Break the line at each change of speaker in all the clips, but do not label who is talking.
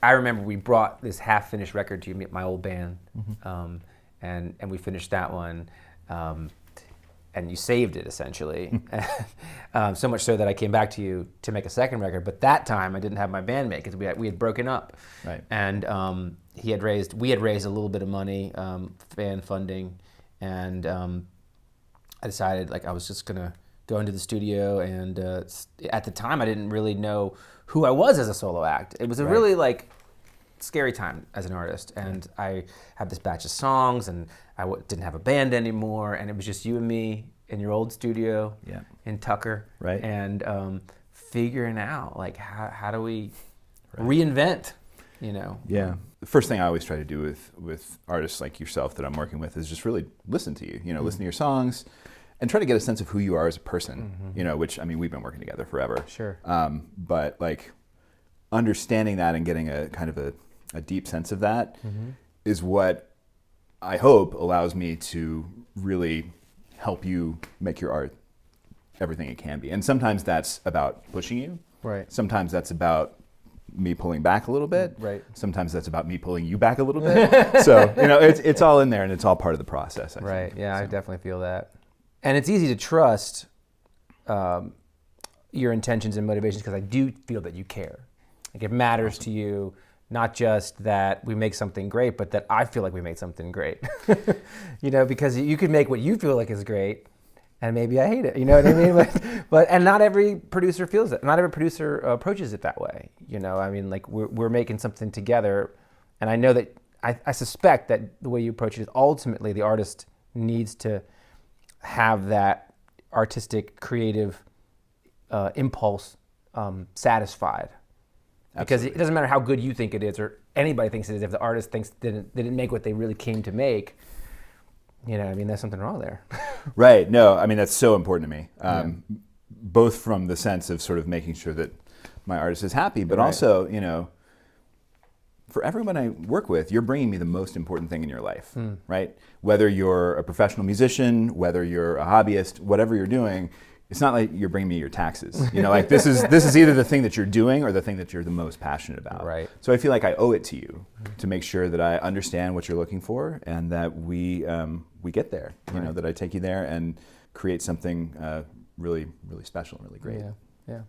I remember we brought this half-finished record to my old band, and we finished that one, and you saved it essentially. So much so that I came back to you to make a second record. But that time I didn't have my bandmate because we had broken up,
right?
And we had raised a little bit of money, fan funding, and I decided I was just gonna go into the studio, and at the time I didn't really know who I was as a solo act. It was a really scary time as an artist, and I had this batch of songs, and I didn't have a band anymore, and it was just you and me in your old studio in Tucker,
right?
And figuring out how do we reinvent,
Yeah. The first thing I always try to do with artists like yourself that I'm working with is just really listen to you, listen to your songs, and try to get a sense of who you are as a person, which, I mean, we've been working together forever.
Sure.
But understanding that and getting a kind of a deep sense of that is what I hope allows me to really help you make your art everything it can be. And sometimes that's about pushing you.
Right.
Sometimes that's about me pulling back a little bit.
Right.
Sometimes that's about me pulling you back a little bit. So, it's all in there, and it's all part of the process, I
right.
think.
Yeah, so. I definitely feel that. And it's easy to trust your intentions and motivations because I do feel that you care. It matters to you, not just that we make something great, but that I feel like we made something great. Because you could make what you feel like is great, and maybe I hate it. You know what I mean? But not every producer feels it. Not every producer approaches it that way. We're making something together, and I know that I suspect that the way you approach it is ultimately the artist needs to have that artistic, creative impulse satisfied. Because
Absolutely.
it doesn't matter how good you think it is or anybody thinks it is. If the artist thinks they didn't make what they really came to make, there's something wrong there.
Right. No, I mean, that's so important to me. Both from the sense of sort of making sure that my artist is happy, but also, for everyone I work with, you're bringing me the most important thing in your life, right? Whether you're a professional musician, whether you're a hobbyist, whatever you're doing, it's not like you're bringing me your taxes. This is either the thing that you're doing or the thing that you're the most passionate about.
Right.
So I feel like I owe it to you to make sure that I understand what you're looking for and that we get there. That I take you there and create something really, really special and really great.
Yeah.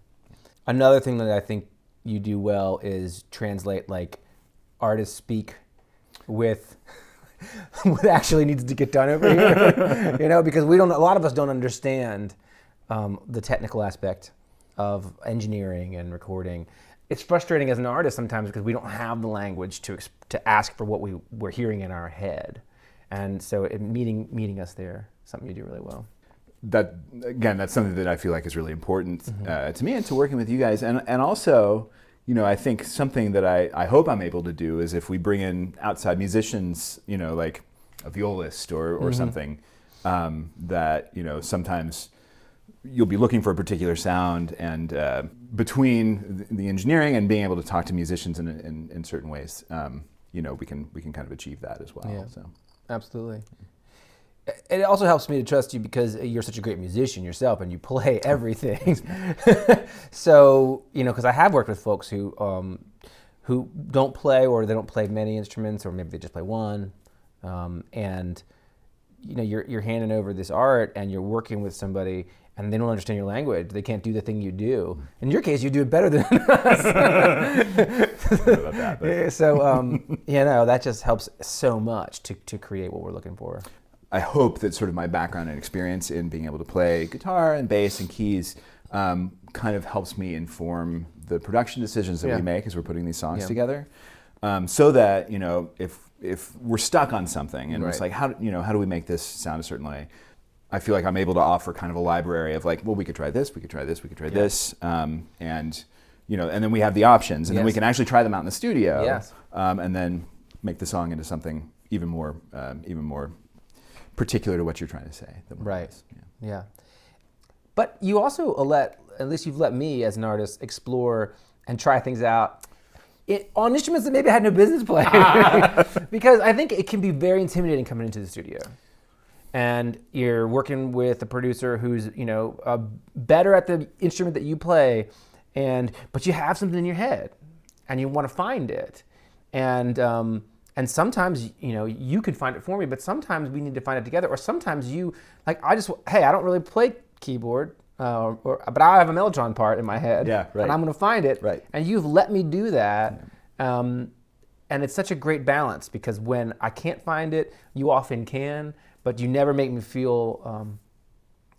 Another thing that I think you do well is translate artist speak with what actually needs to get done over here. Because a lot of us don't understand the technical aspect of engineering and recording. It's frustrating as an artist sometimes because we don't have the language to ask for what we're hearing in our head. And so meeting us there, something you do really well.
That, again, that's something that I feel like is really important to me and to working with you guys. And also, I think something that I hope I'm able to do is if we bring in outside musicians, like a violist or something, that, sometimes you'll be looking for a particular sound, and between the engineering and being able to talk to musicians in certain ways, we can kind of achieve that as well.
Yeah,
so.
Absolutely. It also helps me to trust you because you're such a great musician yourself and you play everything. So, because I have worked with folks who don't play, or they don't play many instruments, or maybe they just play one, and you're handing over this art and you're working with somebody and they don't understand your language. They can't do the thing you do. In your case, you do it better than us.
About that, but.
So, that just helps so much to create what we're looking for.
I hope that sort of my background and experience in being able to play guitar and bass and keys kind of helps me inform the production decisions that we make as we're putting these songs together. So that, if we're stuck on something and it's like, how do we make this sound a certain way? I feel like I'm able to offer kind of a library of we could try this, we could try this, we could try this, and then we have the options, and then we can actually try them out in the studio, and then make the song into something even more particular to what you're trying to say.
Right. Yeah. But you also at least you've let me as an artist explore and try things out on instruments that maybe I had no business playing. Because I think it can be very intimidating coming into the studio. And you're working with a producer who's, better at the instrument that you play, but you have something in your head. and you want to find it, and sometimes you could find it for me, but sometimes we need to find it together, or sometimes I don't really play keyboard, but I have a mellotron part in my head, and I'm going to find it, and you've let me do that. And it's such a great balance, because when I can't find it, you often can, but you never make me feel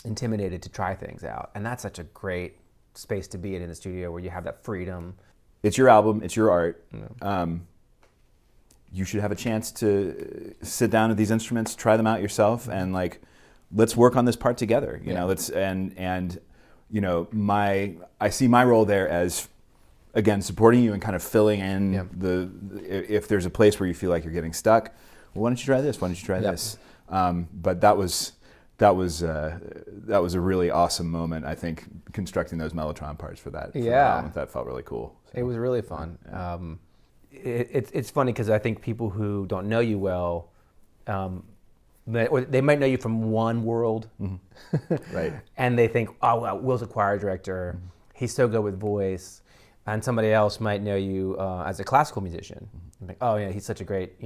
intimidated to try things out. And that's such a great space to be in the studio, where you have that freedom.
It's your album, it's your art. You should have a chance to sit down at these instruments, try them out yourself, and let's work on this part together. I see my role there as, again, supporting you and kind of filling in if there's a place where you feel like you're getting stuck. Well, why don't you try this? Why don't you try this? But that was a really awesome moment, I think, constructing those mellotron parts for that. That felt really cool. So,
it was really fun. It's funny, because I think people who don't know you well, they might know you from one world,
right?
And they think, oh, well, Will's a choir director. He's so good with voice. And somebody else might know you as a classical musician. Like, oh yeah, he's such a great,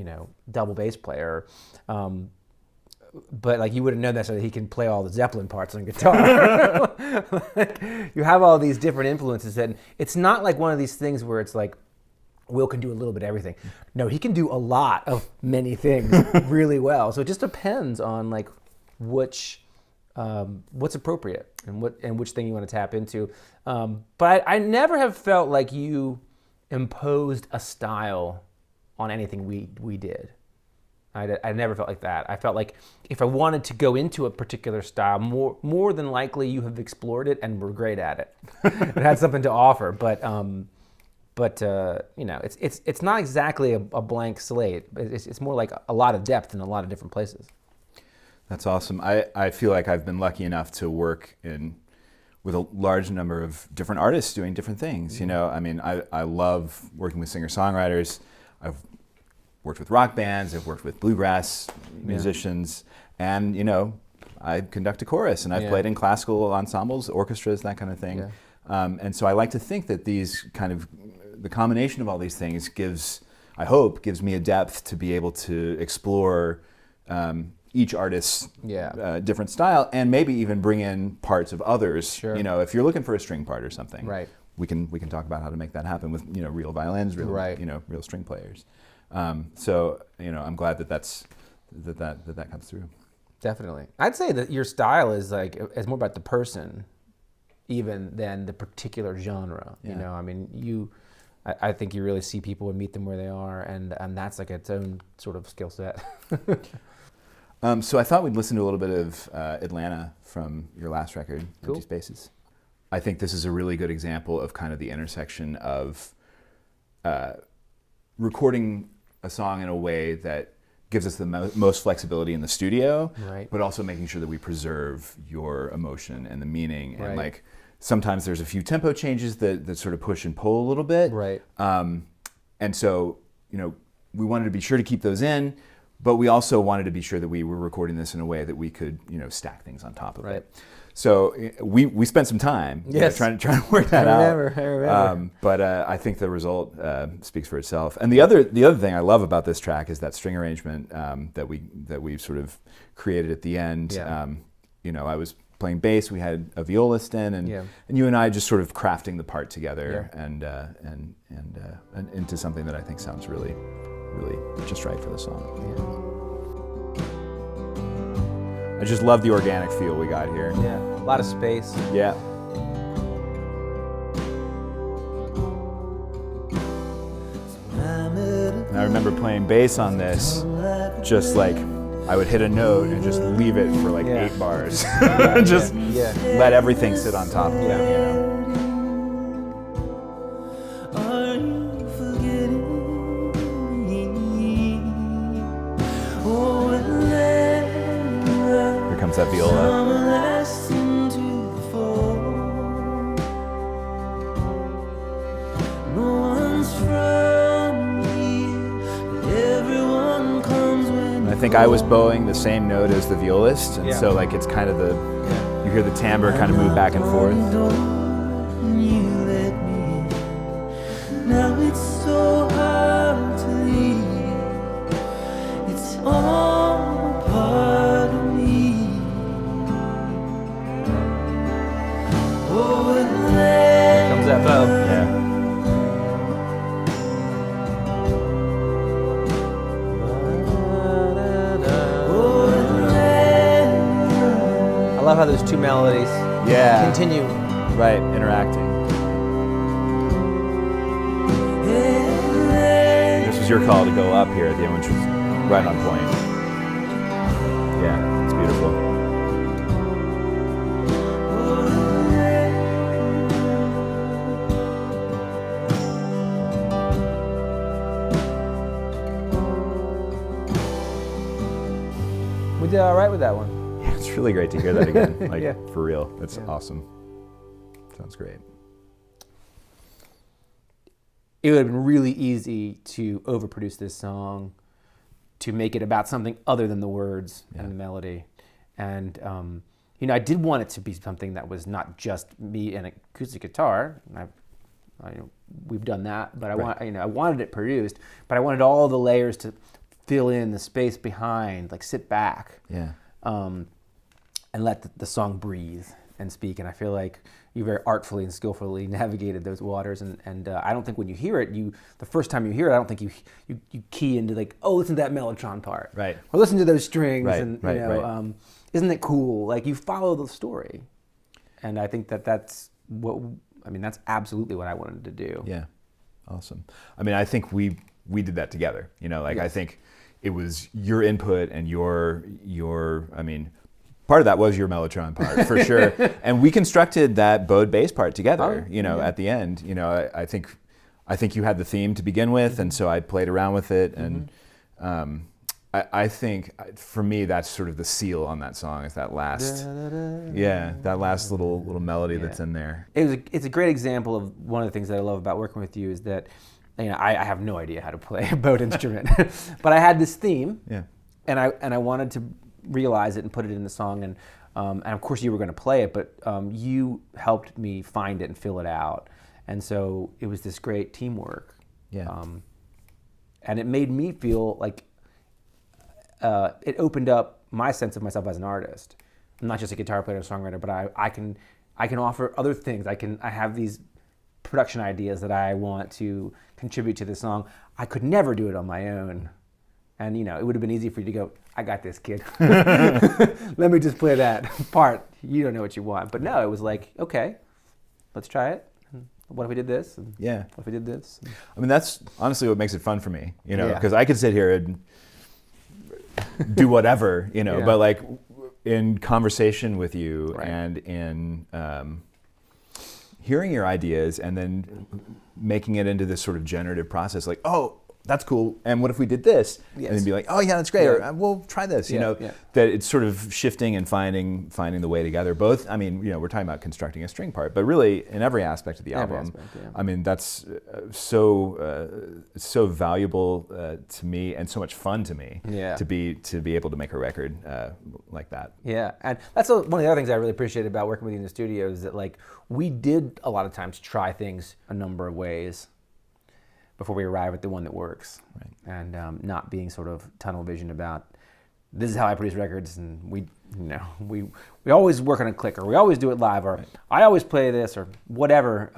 double bass player. But you wouldn't know necessarily he can play all the Zeppelin parts on guitar. You have all these different influences, and it's not like one of these things where it's like Will can do a little bit of everything. No, he can do a lot of many things really well. So it just depends on what's appropriate and which thing you want to tap into. But I never have felt like you imposed a style on anything we did. I never felt like that. I felt like if I wanted to go into a particular style, more than likely you have explored it and were great at it. It had something to offer, but it's not exactly a blank slate. It's more like a lot of depth in a lot of different places.
That's awesome. I feel like I've been lucky enough to work with a large number of different artists doing different things. I love working with singer-songwriters. I've worked with rock bands. I've worked with bluegrass musicians, and I conduct a chorus, and I've played in classical ensembles, orchestras, that kind of thing. And so I like to think that the combination of all these things gives me a depth to be able to explore each artist's different style, and maybe even bring in parts of others. Sure. If you're looking for a string part or something, we can talk about how to make that happen with real violins, real string players. So I'm glad that comes through.
Definitely, I'd say that your style is more about the person, even than the particular genre. I think you really see people and meet them where they are, and that's its own sort of skill set.
So I thought we'd listen to a little bit of Atlanta from your last record, Empty Spaces. I think this is a really good example of kind of the intersection of recording a song in a way that gives us the most flexibility in the studio, but also making sure that we preserve your emotion and the meaning. And sometimes there's a few tempo changes that sort of push and pull a little bit. And so, we wanted to be sure to keep those in, but we also wanted to be sure that we were recording this in a way that we could, stack things on top of it. So we spent some time trying to work that out. I remember. But I think the result speaks for itself. And the other thing I love about this track is that string arrangement that we sort of created at the end. I was playing bass. We had a violist in, and you and I just sort of crafting the part together and into something that I think sounds really, really just right for the song. I just love the organic feel we got here.
Yeah, a lot of space.
Yeah. And I remember playing bass on this, just I would hit a note and just leave it for 8 bars. Just let everything sit on top of it, Here comes that viola. I think I was bowing the same note as the violist, and so it's kind of you hear the timbre kind of move back and forth. Now it's
so hard to leave. It's all a part of me. Oh, and then
Comes that bow.
Yeah.
I love how those two melodies
Yeah.
continue.
Right, interacting. This was your call to go up here at the end, which was right on point. Yeah, it's beautiful.
We did all right with that one.
Yeah, it's really great to hear that again. Like,
Yeah.
for real. It's
Yeah.
awesome. Sounds great.
It would have been really easy to overproduce this song, to make it about something other than the words and the melody. And, I did want it to be something that was not just me and acoustic guitar. And we've done that, but I wanted it produced, but I wanted all the layers to fill in the space behind, like sit back, and let the song breathe and speak. And I feel like you very artfully and skillfully navigated those waters. And I don't think when you hear it, the first time you hear it, I don't think you key into like, oh, listen to that mellotron part,
Right.
or listen to those strings,
Right,
and
right.
Isn't it cool? Like you follow the story, and I think that's absolutely what I wanted to do.
Yeah, awesome. I mean, I think we did that together. I
Yes.
think it was your input and your. I mean, part of that was your mellotron part for sure, and we constructed that bowed bass part together. At the end. I think you had the theme to begin with, and so I played around with it, and I think for me that's sort of the seal on that song is that last, that last little melody that's in there.
It's a great example of one of the things that I love about working with you is that I have no idea how to play a bowed instrument, but I had this theme, and I wanted to realize it and put it in the song, and of course you were going to play it, but you helped me find it and fill it out, and so it was this great teamwork. And it made me feel like it opened up my sense of myself as an artist. I'm not just a guitar player or songwriter, but I can offer other things. I have these production ideas that I want to contribute to the song. I could never do it on my own. And it would have been easy for you to go, I got this, kid. Let me just play that part. You don't know what you want. But no, it was like, okay, let's try it. What if we did this? And what if we did this?
I mean, that's honestly what makes it fun for me, because I could sit here and do whatever, but like in conversation with you and in hearing your ideas and then making it into this sort of generative process, like, oh, that's cool. And what if we did this? And then be like, oh yeah, that's great. Or we'll try this. That it's sort of shifting and finding the way together. Both. I mean, we're talking about constructing a string part, but really in every aspect of the album. I mean, that's so valuable to me and so much fun to me. To be able to make a record like that.
Yeah, and that's one of the other things I really appreciate about working with you in the studio is that like we did a lot of times try things a number of ways before we arrive at the one that works, and not being sort of tunnel vision about this is how I produce records, and we always work on a click, or we always do it live, or I always play this, or whatever.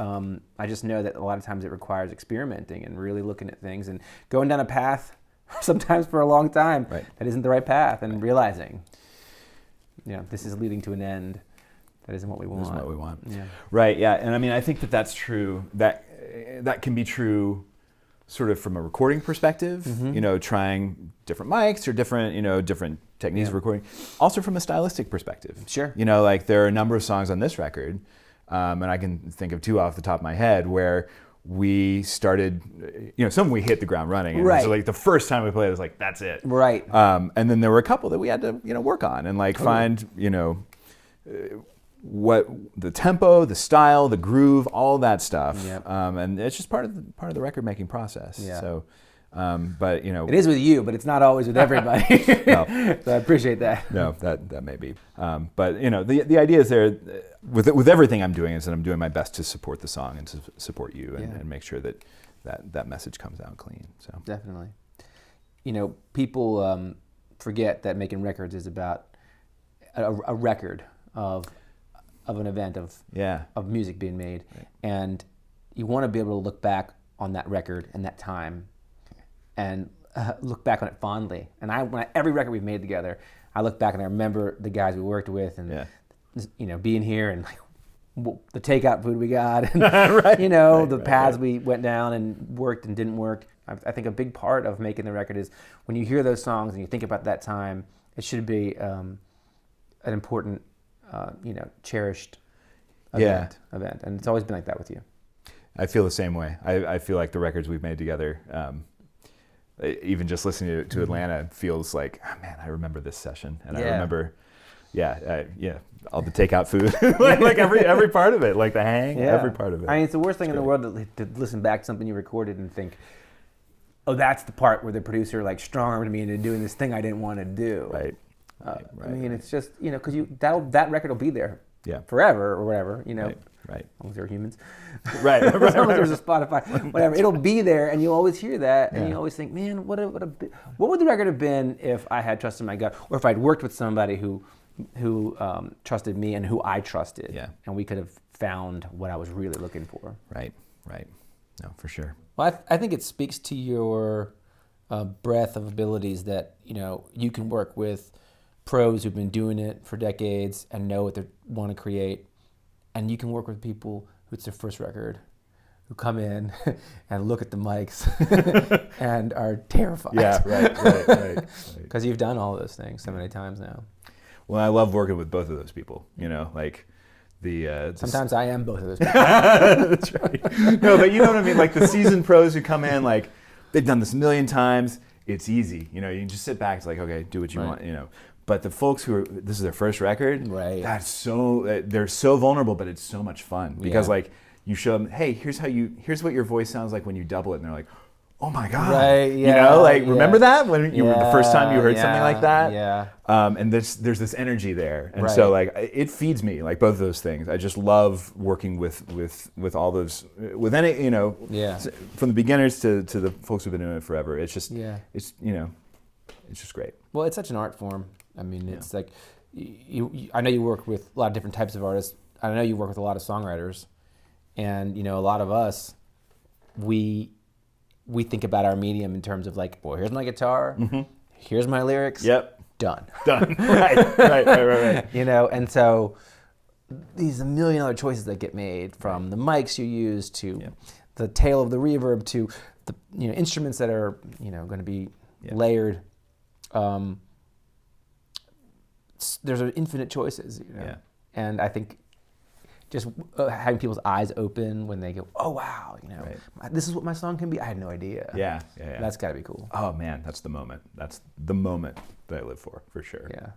I just know that a lot of times it requires experimenting and really looking at things and going down a path, sometimes for a long time, that isn't the right path, and realizing, this is leading to an end that isn't what we want.
Isn't what we want.
Yeah.
Right. Yeah. And I mean, I think that's true. That can be true. Sort of from a recording perspective, trying different mics or different techniques of recording. Also from a stylistic perspective.
Sure.
Like there are a number of songs on this record, and I can think of two off the top of my head where we started, some we hit the ground running. And so like the first time we played, it was like, that's it.
Right.
And then there were a couple that we had to, work on and like find, what the tempo, the style, the groove, all that stuff, and it's just part of the record making process.
Yeah.
So, but
it is with you, but it's not always with everybody. No. So I appreciate that.
No, that may be. But the idea is there with everything I'm doing is that I'm doing my best to support the song and to support you and make sure that that message comes out clean. So
Definitely. You know, people forget that making records is about a record of an event of music being made, and you want to be able to look back on that record and that time, and look back on it fondly. And every record we've made together, I look back and I remember the guys we worked with, and you know, being here and like the takeout food we got, and the paths we went down and worked and didn't work. I think a big part of making the record is when you hear those songs and you think about that time, it should be an important, cherished event. And it's always been like that with you.
I feel the same way. I feel like the records we've made together, even just listening to Atlanta feels like, oh man, I remember this session, and I remember, all the takeout food, like every part of it, like the hang, every part of it.
I mean, it's the worst thing in the world to listen back to something you recorded and think, oh, that's the part where the producer like strong-armed me into doing this thing I didn't want to do.
Right.
I mean, it's just, because that record will be there
Yeah.
forever or whatever,
Right.
As long as they're humans.
Right.
As long as there's a Spotify, whatever. It'll be there, and you'll always hear that, and you always think, man, what would the record have been if I had trusted my gut, or if I'd worked with somebody who trusted me and who I trusted, and we could have found what I was really looking for.
Right. No, for sure.
Well, I think it speaks to your breadth of abilities that, you can work with pros who've been doing it for decades and know what they want to create. And you can work with people who it's their first record, who come in and look at the mics and are terrified.
Yeah, right.
Because you've done all those things so many times now.
Well, I love working with both of those people,
Sometimes I am both of those people.
That's right. No, but you know what I mean? Like the seasoned pros who come in, like they've done this a million times. It's easy. You can just sit back. It's like, okay, do what you want, But the folks this is their first record,
right?
They're so vulnerable, but it's so much fun because like you show them, hey, here's what your voice sounds like when you double it, and they're like, oh my god,
right? Yeah,
remember that when you were the first time you heard something like that?
Yeah.
And there's this energy there, and so like it feeds me, like both of those things. I just love working with all those, with any from the beginners to the folks who've been doing it forever. It's just it's just great.
Well, it's such an art form. I mean, it's like, I know you work with a lot of different types of artists. I know you work with a lot of songwriters. And, a lot of us, we think about our medium in terms of like, well, here's my guitar, here's my lyrics, done. Right. And so these a million other choices that get made, from the mics you use to the tail of the reverb to the instruments that are, going to be layered. There's infinite choices, and I think just having people's eyes open when they go, oh wow, this is what my song can be. I had no idea.
Yeah.
That's got to be cool.
Oh man, that's the moment. That's the moment that I live for sure.
Yeah.